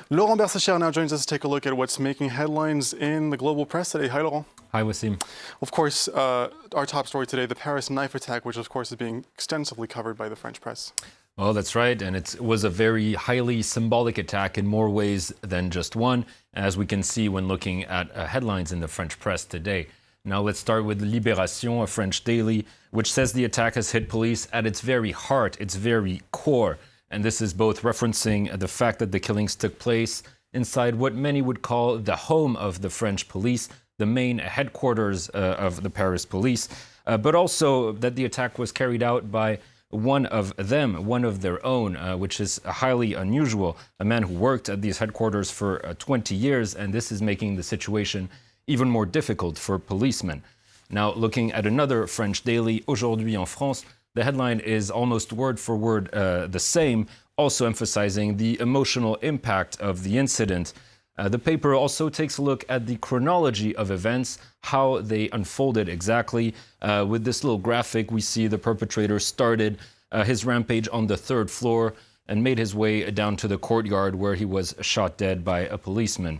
Laurent Bersacher now joins us to take a look at what's making headlines in the global press today. Hi, Laurent. Hi, Wassim. Of course, our top story today, the Paris knife attack, which of course is being extensively covered by the French press. Well, that's right, and it was a very highly symbolic attack in more ways than just one, as we can see when looking at headlines in the French press today. Now let's start with Libération, a French daily, which says the attack has hit police at its very heart, its very core. And this is both referencing the fact that the killings took place inside what many would call the home of the French police, the main headquarters of the Paris police, but also that the attack was carried out by one of them, one of their own, which is highly unusual, a man who worked at these headquarters for 20 years, and this is making the situation even more difficult for policemen. Now, looking at another French daily, Aujourd'hui en France, the headline is almost word for word the same, also emphasizing the emotional impact of the incident. The paper also takes a look at the chronology of events, how they unfolded exactly. With this little graphic, we see the perpetrator started his rampage on the third floor and made his way down to the courtyard where he was shot dead by a policeman.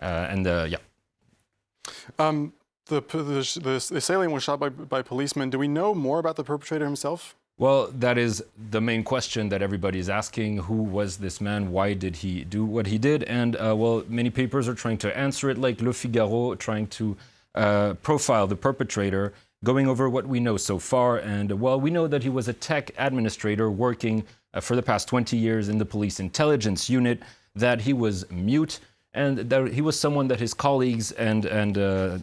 The assailant was shot by policemen. Do we know more about the perpetrator himself? Well, that is the main question that everybody is asking. Who was this man? Why did he do what he did? And, well, many papers are trying to answer it, like Le Figaro, trying to profile the perpetrator, going over what we know so far. And, well, we know that he was a tech administrator working for the past 20 years in the police intelligence unit, that he was mute, and that he was someone that his colleagues and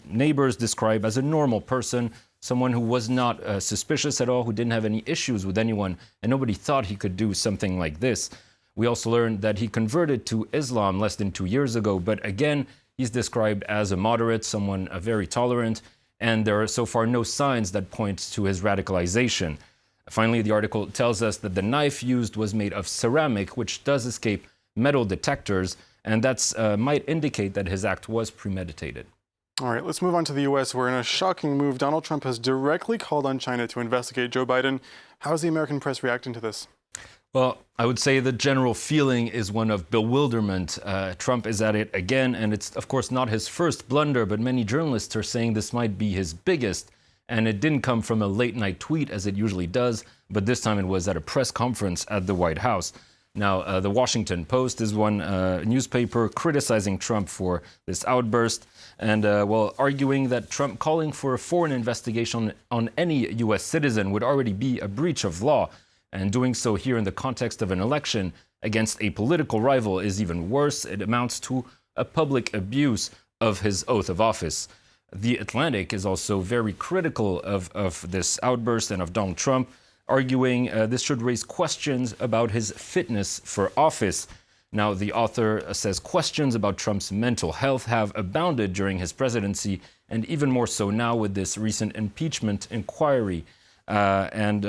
neighbors describe as a normal person, someone who was not suspicious at all, who didn't have any issues with anyone, and nobody thought he could do something like this. We also learned that he converted to Islam less than 2 years ago, but again, he's described as a moderate, someone very tolerant, and there are so far no signs that point to his radicalization. Finally, the article tells us that the knife used was made of ceramic, which does escape metal detectors, and that might indicate that his act was premeditated. All right, let's move on to the U.S., where in a shocking move, Donald Trump has directly called on China to investigate Joe Biden. How is the American press reacting to this? Well, I would say the general feeling is one of bewilderment. Trump is at it again, and it's, of course, not his first blunder, but many journalists are saying this might be his biggest. And it didn't come from a late-night tweet, as it usually does, but this time it was at a press conference at the White House. Now, the Washington Post is one newspaper criticizing Trump for this outburst and, well, arguing that Trump calling for a foreign investigation on any U.S. citizen would already be a breach of law. And doing so here in the context of an election against a political rival is even worse. It amounts to a public abuse of his oath of office. The Atlantic is also very critical of this outburst and of Donald Trump, arguing this should raise questions about his fitness for office. Now, the author says questions about Trump's mental health have abounded during his presidency, and even more so now with this recent impeachment inquiry. Well,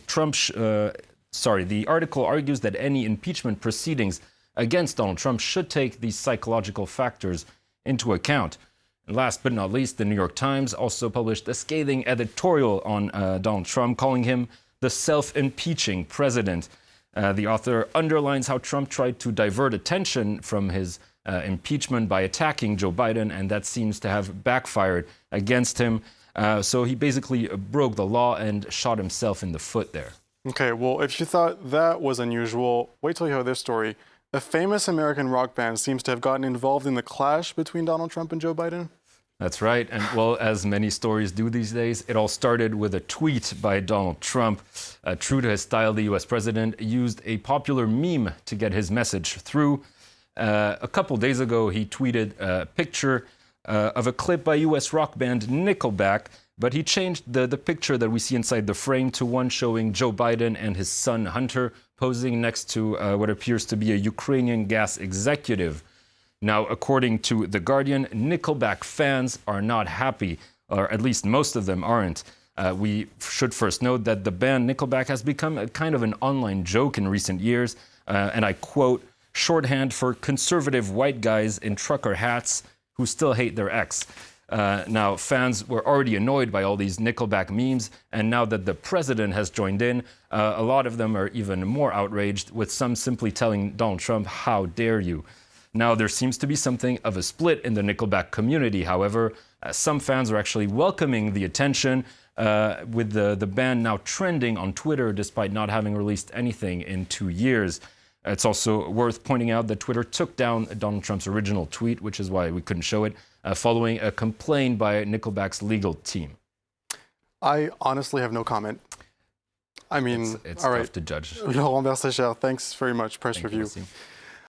the article argues that any impeachment proceedings against Donald Trump should take these psychological factors into account. And last but not least, the New York Times also published a scathing editorial on Donald Trump, calling him the self-impeaching president. The author underlines how Trump tried to divert attention from his impeachment by attacking Joe Biden, and that seems to have backfired against him. So he basically broke the law and shot himself in the foot there. Okay, well, if you thought that was unusual, wait till you hear this story. A famous American rock band seems to have gotten involved in the clash between Donald Trump and Joe Biden. That's right. And, well, as many stories do these days, it all started with a tweet by Donald Trump. True to his style, the U.S. president used a popular meme to get his message through. A couple days ago, he tweeted a picture of a clip by U.S. rock band Nickelback, but he changed the picture that we see inside the frame to one showing Joe Biden and his son Hunter posing next to what appears to be a Ukrainian gas executive. Now, according to The Guardian, Nickelback fans are not happy, or at least most of them aren't. We should first note that the band Nickelback has become a kind of an online joke in recent years, and I quote, shorthand for conservative white guys in trucker hats who still hate their ex. Now, fans were already annoyed by all these Nickelback memes, and now that the president has joined in, a lot of them are even more outraged, with some simply telling Donald Trump, "How dare you?" Now, there seems to be something of a split in the Nickelback community, however. Some fans are actually welcoming the attention, with the band now trending on Twitter despite not having released anything in 2 years. It's also worth pointing out that Twitter took down Donald Trump's original tweet, which is why we couldn't show it, following a complaint by Nickelback's legal team. I honestly have no comment. I mean, It's all tough right. to judge. Laurent Bersacher, thanks very much. Press Thank you, review. Wasim.